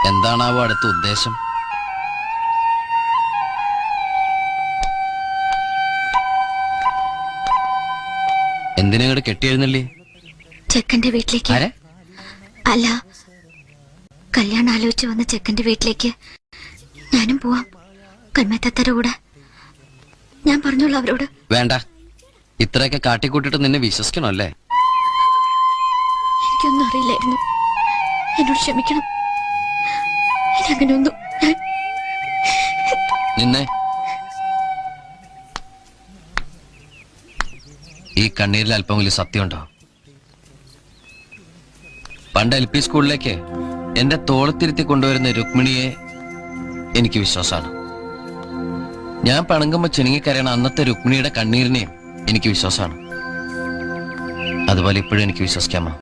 എന്താണാവോ അടുത്ത ഉദ്ദേശം? എന്തിനങ്ങോട്ട് കെട്ടിയെഴുന്നള്ളി? ചെക്കന്റെ വീട്ടിലേക്ക്. അല്ല, കല്യാണം ആലോചിച്ച് വന്ന ചെക്കന്റെ വീട്ടിലേക്ക് ഞാനും പോവാം, കന്മത്തത്തര കൂടെ. ഞാൻ പറഞ്ഞോളൂ അവരോട്. വേണ്ട, ഇത്രയൊക്കെ കാട്ടിക്കൂട്ടിട്ട് നിന്നെ വിശ്വസിക്കണല്ലേ? എനിക്കൊന്നും അറിയില്ലായിരുന്നു, എന്നോട് ക്ഷമിക്കണം. അങ്ങനെയൊന്നും നിന്നെ ഈ കണ്ണീരിൽ അല്പം വലിയ സത്യമുണ്ടോ? പണ്ട് LP സ്കൂളിലേക്ക് എന്റെ തോളത്തിരുത്തി കൊണ്ടുവരുന്ന രുക്മിണിയെ എനിക്ക് വിശ്വാസമാണ്. ഞാൻ പണങ്ങുമ്പോ ചിണുങ്ങിക്കരയണ അന്നത്തെ രുക്മിണിയുടെ കണ്ണീരിനെയും എനിക്ക് വിശ്വാസമാണ്. അതുപോലെ ഇപ്പോഴും എനിക്ക് വിശ്വസിക്കാമോ?